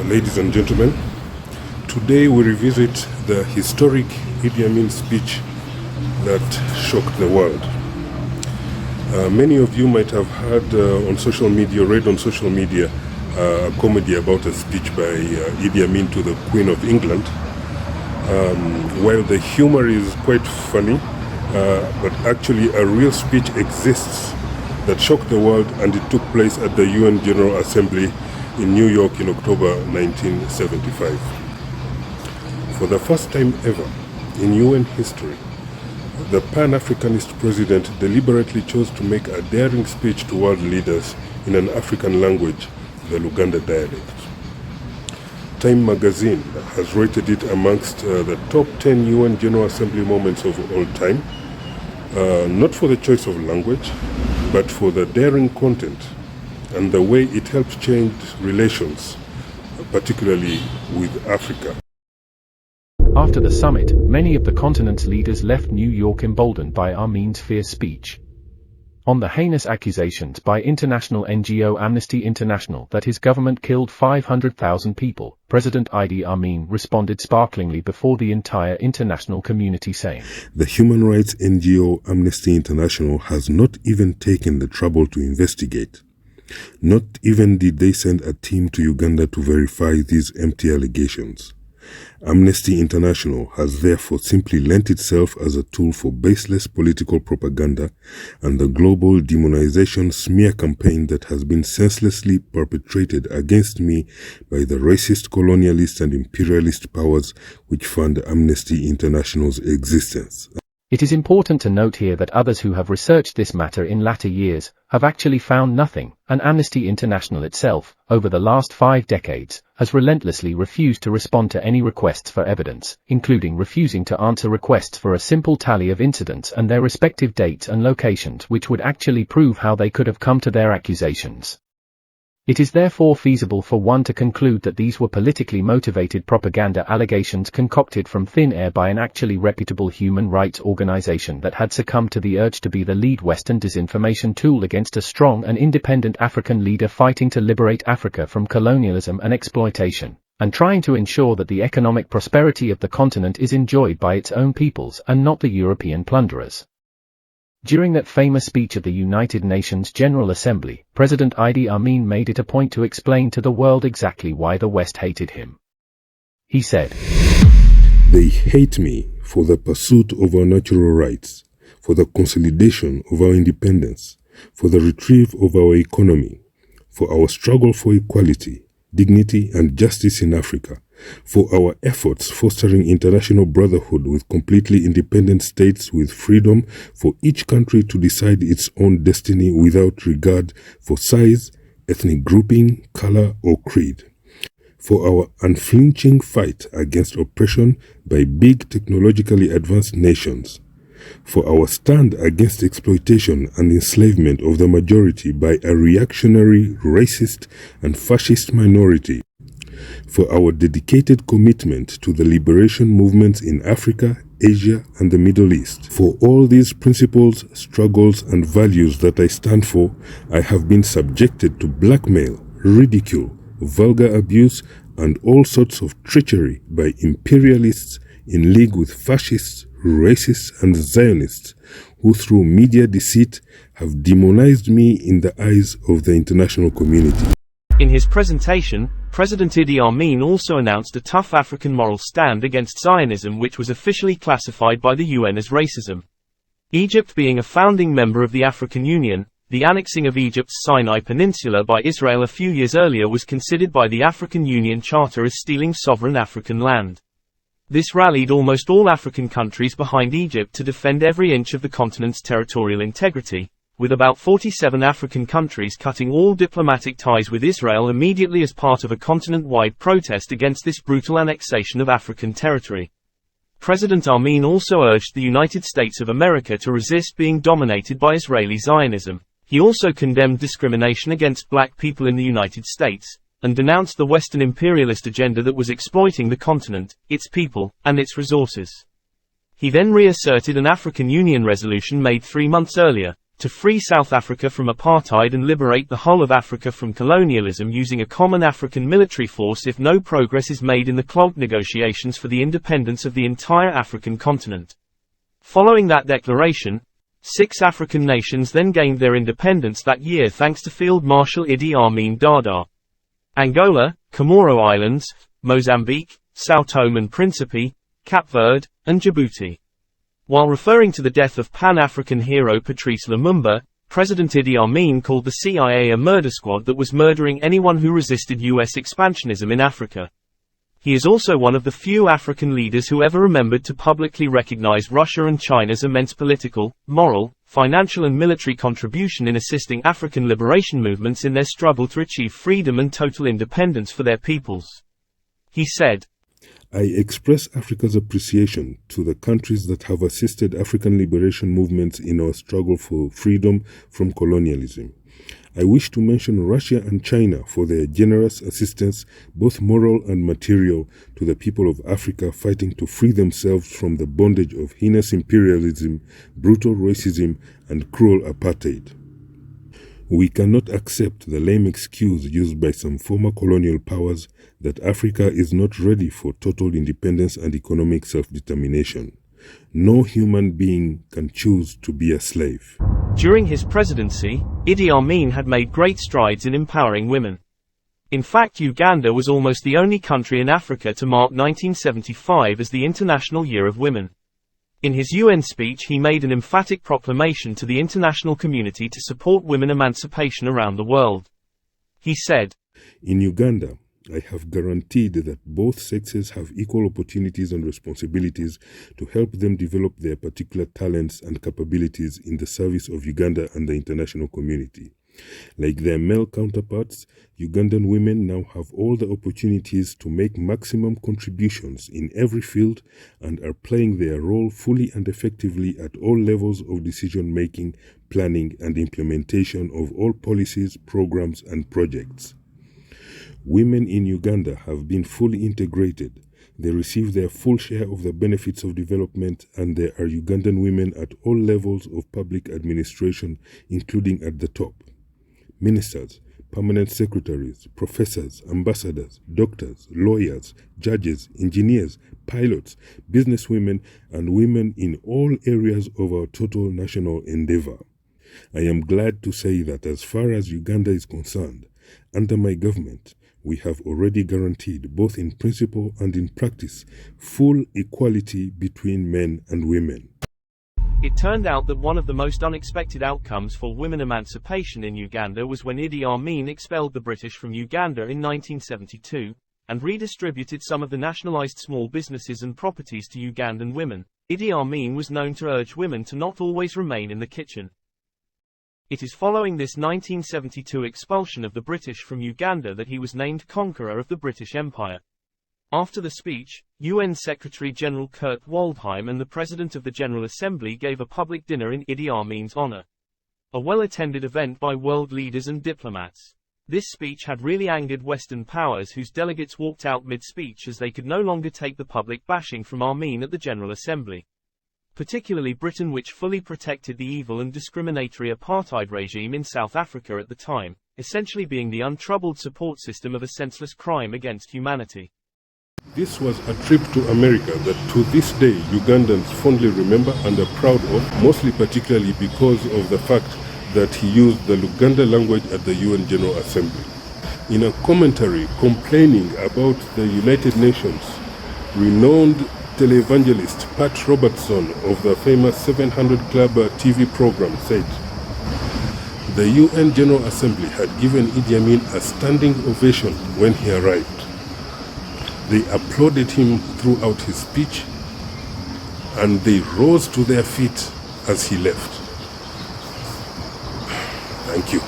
ladies and gentlemen. Today we revisit the historic Idi Amin speech that shocked the world. Many of you might have heard on social media, read on social media, a comedy about a speech by Idi Amin to the Queen of England. While the humor is quite funny, but actually a real speech exists that shocked the world, and it took place at the UN General Assembly in New York in October 1975. For the first time ever in UN history, the Pan-Africanist president deliberately chose to make a daring speech to world leaders in an African language, the Luganda dialect. Time magazine has rated it amongst the top 10 UN General Assembly moments of all time, not for the choice of language, but for the daring content and the way it helped change relations, particularly with Africa. After the summit, many of the continent's leaders left New York emboldened by Amin's fierce speech. On the heinous accusations by international NGO Amnesty International that his government killed 500,000 people, President Idi Amin responded sparklingly before the entire international community, saying, "The human rights NGO Amnesty International has not even taken the trouble to investigate. Not even did they send a team to Uganda to verify these empty allegations. Amnesty International has therefore simply lent itself as a tool for baseless political propaganda and the global demonization smear campaign that has been senselessly perpetrated against me by the racist, colonialist and imperialist powers which fund Amnesty International's existence." It is important to note here that others who have researched this matter in latter years have actually found nothing, and Amnesty International itself, over the last 5 decades, has relentlessly refused to respond to any requests for evidence, including refusing to answer requests for a simple tally of incidents and their respective dates and locations which would actually prove how they could have come to their accusations. It is therefore feasible for one to conclude that these were politically motivated propaganda allegations concocted from thin air by an actually reputable human rights organization that had succumbed to the urge to be the lead Western disinformation tool against a strong and independent African leader fighting to liberate Africa from colonialism and exploitation, and trying to ensure that the economic prosperity of the continent is enjoyed by its own peoples and not the European plunderers. During that famous speech at the United Nations General Assembly, President Idi Amin made it a point to explain to the world exactly why the West hated him. He said, "They hate me for the pursuit of our natural rights, for the consolidation of our independence, for the retrieve of our economy, for our struggle for equality, dignity and justice in Africa, for our efforts fostering international brotherhood with completely independent states with freedom for each country to decide its own destiny without regard for size, ethnic grouping, color or creed, for our unflinching fight against oppression by big technologically advanced nations, for our stand against exploitation and enslavement of the majority by a reactionary, racist and fascist minority, for our dedicated commitment to the liberation movements in Africa, Asia and the Middle East. For all these principles, struggles and values that I stand for, I have been subjected to blackmail, ridicule, vulgar abuse and all sorts of treachery by imperialists in league with fascists, racists and Zionists, who through media deceit have demonized me in the eyes of the international community." In his presentation, President Idi Amin also announced a tough African moral stand against Zionism, which was officially classified by the UN as racism. Egypt being a founding member of the African Union, the annexing of Egypt's Sinai Peninsula by Israel a few years earlier was considered by the African Union Charter as stealing sovereign African land. This rallied almost all African countries behind Egypt to defend every inch of the continent's territorial integrity, with about 47 African countries cutting all diplomatic ties with Israel immediately as part of a continent-wide protest against this brutal annexation of African territory. President Amin also urged the United States of America to resist being dominated by Israeli Zionism. He also condemned discrimination against black people in the United States, and denounced the Western imperialist agenda that was exploiting the continent, its people, and its resources. He then reasserted an African Union resolution made 3 months earlier, to free South Africa from apartheid and liberate the whole of Africa from colonialism using a common African military force if no progress is made in the clogged negotiations for the independence of the entire African continent. Following that declaration, 6 African nations then gained their independence that year thanks to Field Marshal Idi Amin Dada. Angola, Comoro Islands, Mozambique, São Tome and Príncipe, Cape Verde, and Djibouti. While referring to the death of Pan-African hero Patrice Lumumba, President Idi Amin called the CIA a murder squad that was murdering anyone who resisted US expansionism in Africa. He is also one of the few African leaders who ever remembered to publicly recognize Russia and China's immense political, moral, financial and military contribution in assisting African liberation movements in their struggle to achieve freedom and total independence for their peoples. He said, I express Africa's appreciation to the countries that have assisted African liberation movements in our struggle for freedom from colonialism. I wish to mention Russia and China for their generous assistance, both moral and material, to the people of Africa fighting to free themselves from the bondage of heinous imperialism, brutal racism, and cruel apartheid. We cannot accept the lame excuse used by some former colonial powers that Africa is not ready for total independence and economic self-determination. No human being can choose to be a slave. During his presidency, Idi Amin had made great strides in empowering women. In fact, Uganda was almost the only country in Africa to mark 1975 as the International Year of Women. In his UN speech, he made an emphatic proclamation to the international community to support women emancipation around the world. He said, In Uganda, I have guaranteed that both sexes have equal opportunities and responsibilities to help them develop their particular talents and capabilities in the service of Uganda and the international community. Like their male counterparts, Ugandan women now have all the opportunities to make maximum contributions in every field and are playing their role fully and effectively at all levels of decision-making, planning, and implementation of all policies, programs, and projects. Women in Uganda have been fully integrated. They receive their full share of the benefits of development, and there are Ugandan women at all levels of public administration, including at the top. Ministers, permanent secretaries, professors, ambassadors, doctors, lawyers, judges, engineers, pilots, businesswomen, and women in all areas of our total national endeavor. I am glad to say that as far as Uganda is concerned, under my government, we have already guaranteed, both in principle and in practice, full equality between men and women. It turned out that one of the most unexpected outcomes for women emancipation in Uganda was when Idi Amin expelled the British from Uganda in 1972, and redistributed some of the nationalized small businesses and properties to Ugandan women. Idi Amin was known to urge women to not always remain in the kitchen. It is following this 1972 expulsion of the British from Uganda that he was named Conqueror of the British Empire. After the speech, UN Secretary-General Kurt Waldheim and the President of the General Assembly gave a public dinner in Idi Amin's honor. A well-attended event by world leaders and diplomats. This speech had really angered Western powers, whose delegates walked out mid-speech as they could no longer take the public bashing from Amin at the General Assembly. Particularly Britain, which fully protected the evil and discriminatory apartheid regime in South Africa at the time, essentially being the untroubled support system of a senseless crime against humanity. This was a trip to America that to this day Ugandans fondly remember and are proud of, mostly particularly because of the fact that he used the Luganda language at the UN General Assembly. In a commentary complaining about the United Nations, renowned televangelist Pat Robertson of the famous 700 Club TV program said, the UN General Assembly had given Idi Amin a standing ovation when he arrived. They applauded him throughout his speech, and they rose to their feet as he left. Thank you.